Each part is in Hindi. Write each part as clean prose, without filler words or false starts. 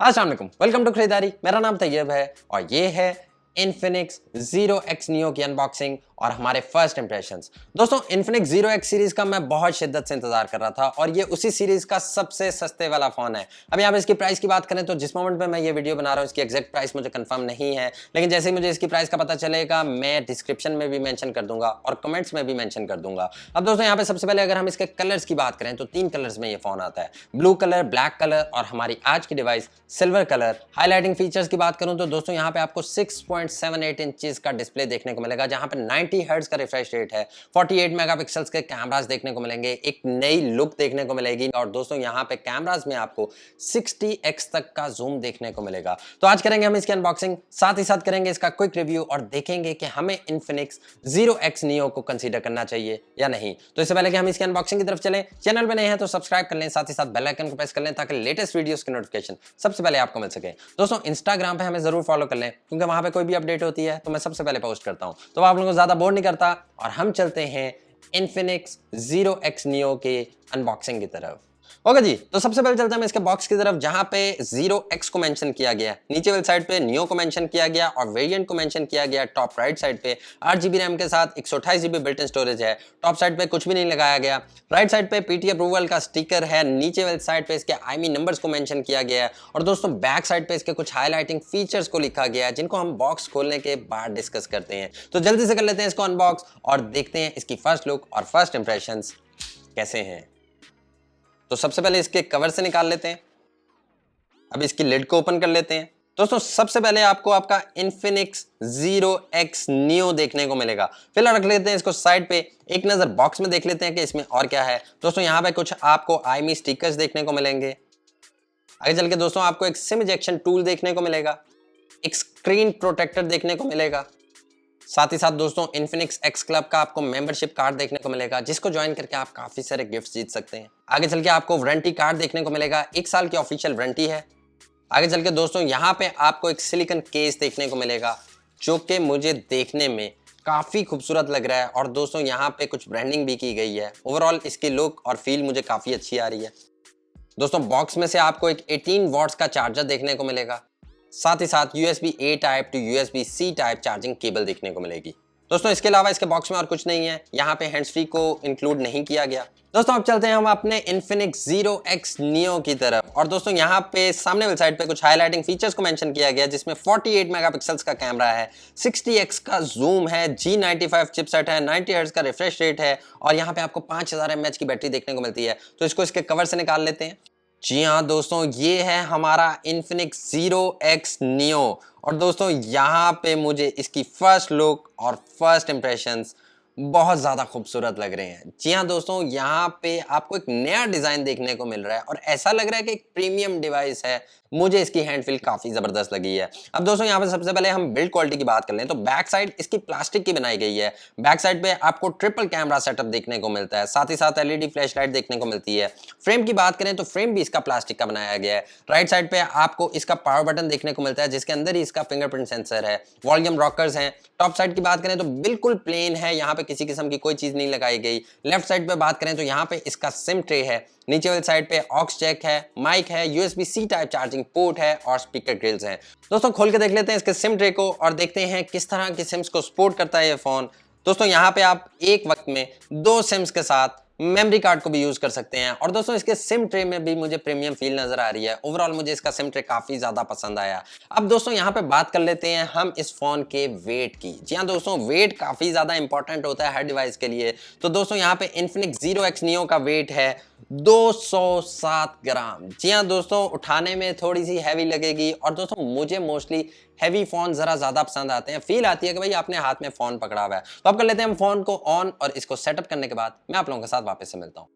अस्सलाम वालेकुम, वेलकम टू खरीदारी। मेरा नाम तैयब है और ये है इन्फिनिक्स जीरो एक्स नियो की अनबॉक्सिंग और हमारे फर्स्ट इंप्रेशंस। दोस्तों, इन्फिनिक्स जीरो एक्स सीरीज का मैं बहुत शिद्दत से इंतजार कर रहा था और ये उसी सीरीज का सबसे सस्ते वाला फोन है। अब यहाँ पे इसकी प्राइस की बात करें तो जिस मोमेंट पे मैं ये वीडियो बना रहा हूँ इसकी एग्जैक्ट प्राइस मुझे कंफर्म नहीं है, लेकिन जैसे ही मुझे इसकी प्राइस का पता चलेगा मैं डिस्क्रिप्शन में भी मेंशन कर दूंगा और कमेंट्स में भी मेंशन कर दूंगा। अब दोस्तों यहाँ पे सबसे पहले अगर हम इसके कलर्स की बात करें तो 3 कलर्स में ये फोन आता है, ब्लू कलर, ब्लैक कलर और हमारी आज की device silver colour. Highlighting features की बात करूं तो दोस्तों यहाँ पे आपको 6.78 इंचेस का डिस्प्ले देखने को मिलेगा, जहां पे 90 हर्ट्ज का रिफ्रेश रेट है, 48 मेगापिक्सल्स के कैमरास देखने को मिलेंगे, एक नई लुक देखने को मिलेगी और दोस्तों यहाँ पे कैमरास में आपको 60x तक का जूम देखने को मिलेगा। तो आज करेंगे हम इसकी अनबॉक्सिंग, साथ ही साथ करेंगे इसका क्विक रिव्यू और देखेंगे कि हमें इन्फिनिक्स जीरो एक्स नियो को कंसीडर करना चाहिए या नहीं। तो इससे पहले कि हम इसकी अनबॉक्सिंग की तरफ चलें, चैनल पे नए हैं तो सब्सक्राइब कर लें, साथ ही साथ बेल आइकन को प्रेस कर लें ताकि लेटेस्ट वीडियोस की नोटिफिकेशन सबसे पहले आपको मिल सके। दोस्तों, इंस्टाग्राम पे हमें जरूर फॉलो कर लें क्योंकि वहां पे कोई भी अपडेट होती है तो मैं सबसे पहले पोस्ट करता हूं। तो आप लोगों को ज्यादा बोर नहीं करता और हम चलते हैं इन्फिनिक्स जीरो एक्स नियो के अनबॉक्सिंग की तरफ। ओके जी, तो सबसे पहले चलते हैं इसके बॉक्स की तरफ, जहां पे जीरो एक्स को मेंशन किया गया है, नीचे वाली साइड पे नियो को मेंशन किया गया और वेरिएंट को मेंशन किया गया। टॉप राइट साइड पे 8GB रैम के साथ 128GB बिल्ट इन स्टोरेज है। टॉप साइड पे कुछ भी नहीं लगाया गया। राइट साइड पे पीटी अप्रूवल का स्टिकर है। नीचे वाली साइड पे इसके आईमी नंबर्स को मेंशन किया गया है और दोस्तों बैक साइड पे इसके कुछ हाईलाइटिंग फीचर्स को लिखा गया है जिनको हम बॉक्स खोलने के बाद डिस्कस करते हैं। तो जल्दी से कर लेते हैं इसको अनबॉक्स और देखते हैं इसकी फर्स्ट लुक और फर्स्ट इंप्रेशंस कैसे हैं। तो सबसे पहले इसके कवर से निकाल लेते हैं। अब इसकी लिड को ओपन कर लेते हैं। दोस्तों, सबसे पहले आपको आपका इन्फिनिक्स जीरो एक्स नियो देखने को मिलेगा। फिलहाल रख लेते हैं इसको साइड पे, एक नजर बॉक्स में देख लेते हैं कि इसमें और क्या है। दोस्तों, यहाँ पे कुछ आपको आईमी स्टिकर्स देखने को मिलेंगे। आगे चल के दोस्तों आपको एक सिम इजेक्शन टूल देखने को मिलेगा, एक स्क्रीन प्रोटेक्टर देखने को मिलेगा, साथ ही साथ दोस्तों इन्फिनिक्स एक्स क्लब का आपको मेंबरशिप कार्ड देखने को मिलेगा जिसको ज्वाइन करके आप काफी सारे गिफ्ट्स जीत सकते हैं। आगे चल के आपको वारंटी कार्ड देखने को मिलेगा, 1 साल की ऑफिशियल वारंटी है। आगे चल के दोस्तों यहाँ पे आपको एक सिलिकॉन केस देखने को मिलेगा जो कि मुझे देखने में काफी खूबसूरत लग रहा है और दोस्तों यहाँ पे कुछ ब्रांडिंग भी की गई है। ओवरऑल इसकी लुक और फील मुझे काफी अच्छी आ रही है। दोस्तों, बॉक्स में से आपको एक 18 वॉट्स का चार्जर देखने को मिलेगा, साथ ही साथ USB-A type two USB-C type charging cable देखने को मिलेगी। दोस्तों, इसके अलावा इसके बॉक्स में और कुछ नहीं है, यहाँ पे हैंड्स फ्री को इंक्लूड नहीं किया गया। दोस्तों, अब चलते हैं हम अपने इन्फिनिक्स जीरो एक्स नियो की तरफ और दोस्तों यहाँ पे सामने वाली साइड पे कुछ हाईलाइटिंग फीचर्स को मेंशन किया गया जिसमें 48 मेगापिक्सल्स का कैमरा है, 60x का जूम है, G95 चिपसेट है, 90 हर्ट्ज का रिफ्रेश रेट है और यहाँ पे आपको 5000 mAh की बैटरी देखने को मिलती है। तो इसको इसके कवर से निकाल लेते हैं। जी हाँ दोस्तों, ये है हमारा इन्फिनिक्स जीरो एक्स नियो और दोस्तों यहाँ पे मुझे इसकी फर्स्ट लुक और फर्स्ट इंप्रेशंस बहुत ज्यादा खूबसूरत लग रहे हैं। जी हाँ दोस्तों, यहाँ पे आपको एक नया डिजाइन देखने को मिल रहा है और ऐसा लग रहा है कि एक प्रीमियम डिवाइस है। मुझे इसकी हैंड फील काफी जबरदस्त लगी है। अब दोस्तों यहाँ पे सबसे पहले हम बिल्ड क्वालिटी की बात कर लें तो बैक साइड इसकी प्लास्टिक की बनाई गई है। बैक साइड पे आपको ट्रिपल कैमरा सेटअप देखने को मिलता है, साथ ही साथ LED फ्लैश लाइट देखने को मिलती है। फ्रेम की बात करें तो फ्रेम भी इसका प्लास्टिक का बनाया गया है। राइट साइड पे आपको इसका पावर बटन देखने को मिलता है जिसके अंदर ही इसका फिंगरप्रिंट सेंसर है। वॉल्यूम रॉकर्स हैं। टॉप साइड की बात करें तो बिल्कुल प्लेन है, यहाँ पे किसी किस्म की कोई चीज नहीं लगाई गई। लेफ्ट साइड पे बात करें तो यहाँ पे इसका सिम ट्रे है। नीचे वाली साइड पे ऑक्स जैक है, माइक है, USB-C टाइप चार्जिंग पोर्ट है और स्पीकर ग्रिल्स हैं। दोस्तों, खोल के देख लेते हैं इसके सिम ट्रे को और देखते हैं किस तरह की सिम्स को सपोर्ट करता है ये फोन। दोस्तों, यहाँ पे आप एक वक्त में 2 सिम्स के साथ मेमोरी कार्ड को भी यूज कर सकते हैं और दोस्तों इसके सिम ट्रे में भी मुझे प्रीमियम फील नजर आ रही है। ओवरऑल मुझे इसका सिम ट्रे काफी ज्यादा पसंद आया। अब दोस्तों यहाँ पे बात कर लेते हैं हम इस फोन के वेट की। जी हाँ दोस्तों, वेट काफी ज्यादा इंपॉर्टेंट होता है हर डिवाइस के लिए। तो दोस्तों यहाँ पे इन्फिनिक्स जीरो एक्स नियो का वेट है 207 ग्राम। जी हाँ दोस्तों, उठाने में थोड़ी सी हैवी लगेगी और दोस्तों मुझे मोस्टली हैवी फोन जरा ज्यादा पसंद आते हैं। फील आती है कि भाई आपने हाथ में फोन पकड़ा हुआ है। तो अब कर लेते हैं हम फोन को ऑन और इसको सेटअप करने के बाद मैं आप लोगों के साथ वापस से मिलता हूं।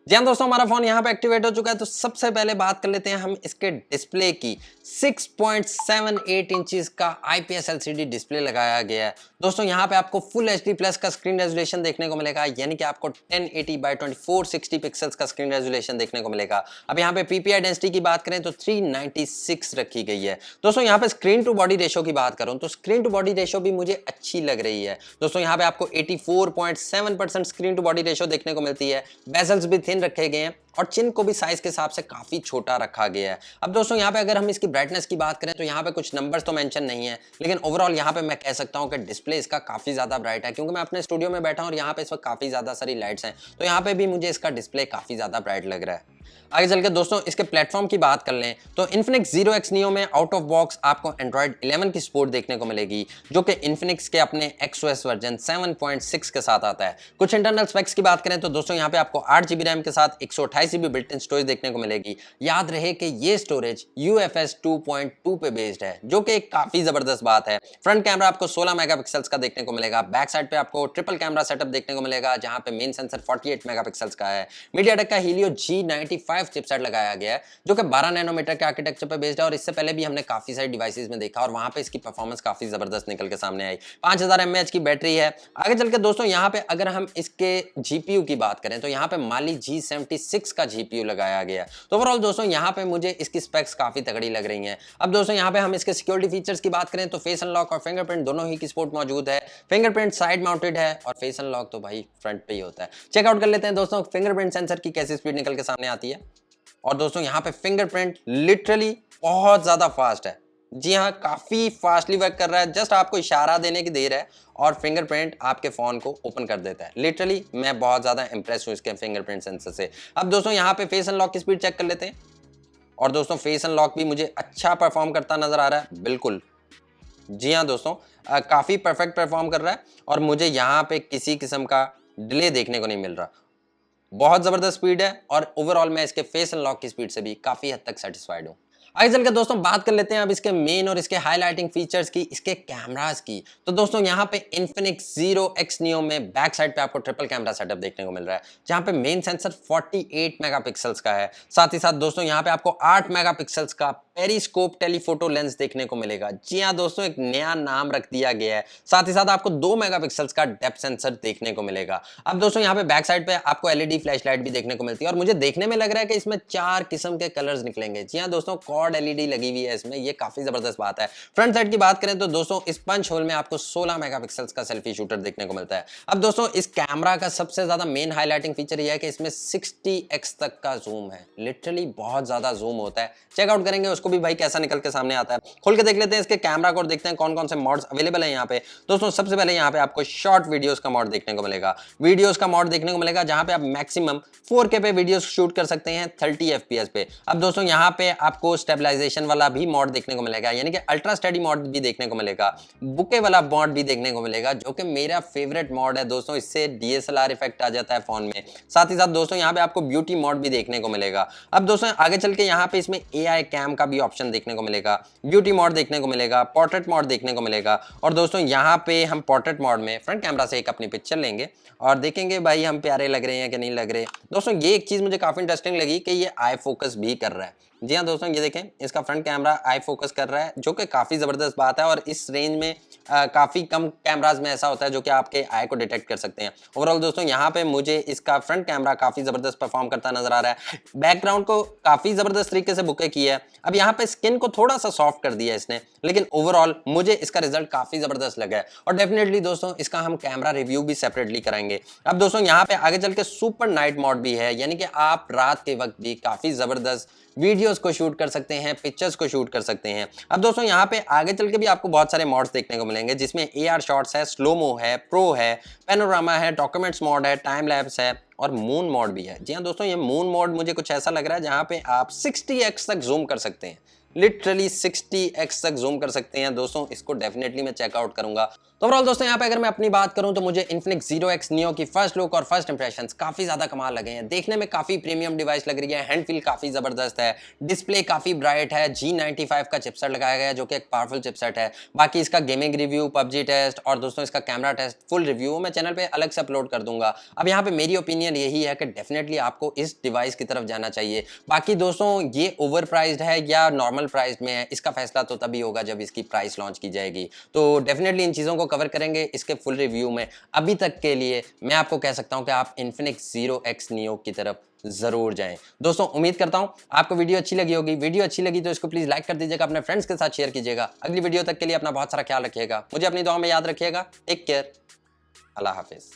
जी हाँ दोस्तों, हमारा फोन यहाँ पे एक्टिवेट हो चुका है। तो सबसे पहले बात कर लेते हैं हम इसके डिस्प्ले की। 6.78 इंचेस का IPS LCD डिस्प्ले लगाया गया है। दोस्तों यहाँ पे आपको फुल HD प्लस का स्क्रीन रेजोल्यूशन देखने को मिलेगा, यानी कि आपको 1080 बाय 2460 पिक्सल्स का स्क्रीन रेजोल्यूशन देखने को मिलेगा। अब यहाँ पे PPI डेंसिटी की बात करें तो 396 रखी गई है। दोस्तों यहाँ पे स्क्रीन टू बॉडी रेशो की बात करूं तो स्क्रीन टू बॉडी रेशो भी मुझे अच्छी लग रही है। दोस्तों यहाँ पे आपको 84.7% स्क्रीन टू बॉडी रेशो देखने को मिलती है। बेजल्स भी थिन रखे गए हैं और चिन को भी साइज के हिसाब से काफी छोटा रखा गया है। अब दोस्तों यहाँ पे अगर हम इसकी ब्राइटनेस की बात करें तो यहाँ पे कुछ नंबर्स तो मेंशन नहीं है, लेकिन ओवरऑल यहाँ पे मैं कह सकता हूँ कि डिस्प्ले इसका काफी ज्यादा ब्राइट है, क्योंकि मैं अपने स्टूडियो में बैठा हूँ और यहाँ पे इस वक्त काफी ज्यादा सारी लाइट्स हैं, तो यहाँ पे भी मुझे इसका डिस्प्ले काफी ज्यादा ब्राइट लग रहा है। आगे चल के दोस्तों इसके प्लेटफॉर्म की बात कर लें तो Infinix Zero X Neo में आउट ऑफ बॉक्स आपको Android 11 की सपोर्ट देखने को मिलेगी, जो कि Infinix के अपने XOS वर्जन 7.6 के साथ आता है। कुछ इंटरनल स्पेक्स की बात करें तो दोस्तों यहाँ पे आपको 8GB रैम के साथ 128GB बिल्ट इन स्टोरेज देखने को मिलेगी। याद रहे कि ये स्टोरेज UFS 2.2 पे बेस्ड है, जो कि एक काफी जबरदस्त बात है। फ्रंट कैमरा आपको 16 मेगापिक्सल्स का देखने को मिलेगा। बैक साइड पे आपको ट्रिपल कैमरा सेटअप देखने को मिलेगा, जहां पे मेन सेंसर 48 मेगापिक्सल्स का है। मीडियाटेक का Helio G95 चिपसेट लगाया गया है, जो कि 12 नैनोमीटर के आर्किटेक्चर पे बेस्ड है, और इससे पहले भी हमने काफी सारी डिवाइसेस में देखा और वहां पे इसकी परफॉर्मेंस काफी जबरदस्त निकल के सामने आई। 5000 mAh की बैटरी है। आगे चल के दोस्तों यहाँ पे अगर हम इसके जीपीयू की बात करें तो यहाँ पे माली G76 का जीपीयू लगाया गया है। तो ओवरऑल दोस्तों यहाँ पे मुझे इसकी स्पेक्स काफी तगड़ी लग रही हैं। अब दोस्तों यहाँ पे हम इसके सिक्योरिटी फीचर्स की बात करें तो फेस अनलॉक और फिंगरप्रिंट दोनों ही की सपोर्ट मौजूद है। फिंगरप्रिंट साइड माउंटेड है और फेस अनलॉक तो भाई फ्रंट पे ही होता है। चेकआउट कर लेते हैं दोस्तों फिंगरप्रिंट सेंसर की कैसी स्पीड निकल के सामने आती है। और दोस्तों यहाँ पे फिंगरप्रिंट लिटरली बहुत ज्यादा फास्ट है। जी हाँ, काफी फास्टली वर्क कर रहा है। जस्ट आपको इशारा देने की देर है और फिंगरप्रिंट आपके फोन को ओपन कर देता है। लिटरली मैं बहुत ज्यादा इंप्रेस हूँ इसके फिंगरप्रिंट सेंसर से। अब दोस्तों यहाँ पे फेस अनलॉक की स्पीड चेक कर लेते हैं। और दोस्तों फेस अनलॉक भी मुझे अच्छा परफॉर्म करता नजर आ रहा है। बिल्कुल, जी हाँ दोस्तों, काफी परफेक्ट परफॉर्म कर रहा है और मुझे यहाँ पे किसी किस्म का डिले देखने को नहीं मिल रहा। बहुत जबरदस्त स्पीड है और ओवरऑल मैं इसके फेस अनलॉक की स्पीड से भी काफी हद तक सेटिस्फाइड हूँ। आगे चलकर दोस्तों बात कर लेते हैं अब इसके मेन और इसके हाईलाइटिंग फीचर्स की, इसके कैमरास की। तो दोस्तों यहाँ पे Infinix Zero X Neo में बैक साइड पे आपको ट्रिपल कैमरा सेटअप देखने को मिल रहा है, जहाँ पे मेन सेंसर 48 मेगापिक्सल्स का है। साथ ही साथ दोस्तों यहाँ पे आपको 8 मेगापिक्सल्स का पेरिस्कोप टेलीफोटो लेंस देखने को मिलेगा। जी हाँ दोस्तों, एक नया नाम रख दिया गया है। साथ ही साथ आपको 2 मेगापिक्सल्स का डेप्थ सेंसर देखने को मिलेगा। अब दोस्तों यहाँ पे बैक साइड पे आपको एलईडी फ्लैश लाइट भी देखने को मिलती है और मुझे देखने में लग रहा है कि इसमें 4 किस्म के कलर्स निकलेंगे। जी हाँ दोस्तों, क्वाड एलईडी लगी हुई है इसमें, ये काफी जबरदस्त बात है। फ्रंट साइड की बात करें तो दोस्तों इस पंच होल में आपको 16 मेगापिक्सल्स का सेल्फी शूटर देखने को मिलता है। अब दोस्तों इस कैमरा का सबसे ज्यादा मेन हाईलाइटिंग फीचर यह है कि इसमें 60x तक का जूम है। लिटरली बहुत ज्यादा जूम होता है। चेकआउट करेंगे उसको भी भाई कैसा निकल के सामने आता है। खोल के देख लेते हैं इसके कैमरा को और देखते हैं कौन कौन से मॉड्स अवेलेबल है यहाँ पे। दोस्तों सबसे पहले यहाँ पे आपको शॉर्ट वीडियोस का मॉड देखने को मिलेगा। वीडियोस का मॉड देखने को मिलेगा जहां पे आप मैक्सिमम 4K पे वीडियोस शूट कर सकते हैं 30 FPS पे। अब दोस्तों यहाँ पे आपको स्टेबलाइजेशन वाला भी मॉड देखने को मिलेगा, यानी कि अल्ट्रा स्टेडी मॉड भी देखने को मिलेगा। बुके वाला मॉड भी देखने को मिलेगा, जो कि मेरा फेवरेट मॉड है दोस्तों। इससे DSLR इफेक्ट आ जाता है फोन में। साथ ही साथ दोस्तों यहाँ पे आपको ब्यूटी मॉड भी देखने को मिलेगा। अब दोस्तों आगे चल के यहाँ पे इसमें AI कैम का भी ऑप्शन देखने को मिलेगा, ब्यूटी मोड देखने को मिलेगा, पोर्ट्रेट मोड देखने को मिलेगा। और दोस्तों यहाँ पे हम पोर्ट्रेट मोड में फ्रंट कैमरा से एक अपनी पिक्चर लेंगे और देखेंगे भाई हम प्यारे लग रहे हैं कि नहीं लग रहे। दोस्तों ये एक चीज मुझे काफी इंटरेस्टिंग लगी कि ये आई फोकस भी कर रहा है। जी हाँ दोस्तों, ये देखें इसका फ्रंट कैमरा आई फोकस कर रहा है, जो कि काफी जबरदस्त बात है। और इस रेंज में काफी कम कैमराज में ऐसा होता है जो कि आपके आई को डिटेक्ट कर सकते हैं। ओवरऑल दोस्तों यहाँ पे मुझे इसका फ्रंट कैमरा काफी जबरदस्त परफॉर्म करता नजर आ रहा है। बैकग्राउंड को काफी जबरदस्त तरीके से बुके किया है। अब यहाँ पे स्किन को थोड़ा सा सॉफ्ट कर दिया है इसने, लेकिन ओवरऑल मुझे इसका रिजल्ट काफी जबरदस्त लगा है। और डेफिनेटली दोस्तों इसका हम कैमरा रिव्यू भी सेपरेटली कराएंगे। अब दोस्तों यहाँ पे आगे चल के सुपर नाइट मोड भी है, यानी कि आप रात के वक्त भी काफी जबरदस्त वीडियोस को शूट कर सकते हैं, पिक्चर्स को शूट कर सकते हैं। अब दोस्तों यहाँ पे आगे चल के भी आपको बहुत सारे मॉड्स देखने को मिलेंगे, जिसमें AR शॉट्स है, स्लोमो है, प्रो है, पैनोरामा है, डॉक्यूमेंट्स मोड है, टाइम लैप्स है और मून मोड भी है। जी हाँ दोस्तों, ये मून मोड मुझे कुछ ऐसा लग रहा है जहाँ पे आप 60x तक जूम कर सकते हैं। लिटरली 60x तक जूम कर सकते हैं दोस्तों। इसको डेफिनेटली मैं चेकआउट करूंगा। तो ओवरऑल दोस्तों यहाँ पे अगर मैं अपनी बात करूं तो मुझे Infinix Zero X Neo की फर्स्ट लुक और फर्स्ट इंप्रेशंस काफी ज्यादा कमाल लगे हैं। देखने में काफी प्रीमियम डिवाइस लग रही है, हैंड फील काफी जबरदस्त है, डिस्प्ले काफी ब्राइट है, G95 का चिपसेट लगाया गया है जो कि एक पावरफुल चिपसेट है। बाकी इसका गेमिंग रिव्यू, पबजी टेस्ट और दोस्तों इसका कैमरा टेस्ट फुल रिव्यू मैं चैनल पे अलग से अपलोड कर दूंगा। अब यहाँ पे मेरी ओपिनियन यही है कि डेफिनेटली आपको इस डिवाइस की तरफ जाना चाहिए। बाकी दोस्तों ये ओवर प्राइस्ड है या नॉर्मल प्राइस्ड में है, इसका फैसला तो तभी होगा जब इसकी प्राइस लॉन्च की जाएगी। तो डेफिनेटली इन चीजों को कवर करेंगे इसके फुल रिव्यू में। अभी तक के लिए मैं आपको कह सकता हूं कि आप Infinix Zero X Neo की तरफ जरूर जाएं। दोस्तों उम्मीद करता हूं आपको वीडियो अच्छी लगी होगी। वीडियो अच्छी लगी तो इसको प्लीज लाइक कर दीजिएगा, अपने फ्रेंड्स के साथ शेयर कीजिएगा। अगली वीडियो तक के लिए अपना बहुत सारा ख्याल रखिएगा, मुझे अपनी दुआ में याद रखिएगा। टेक केयर, अल्लाह हाफिज।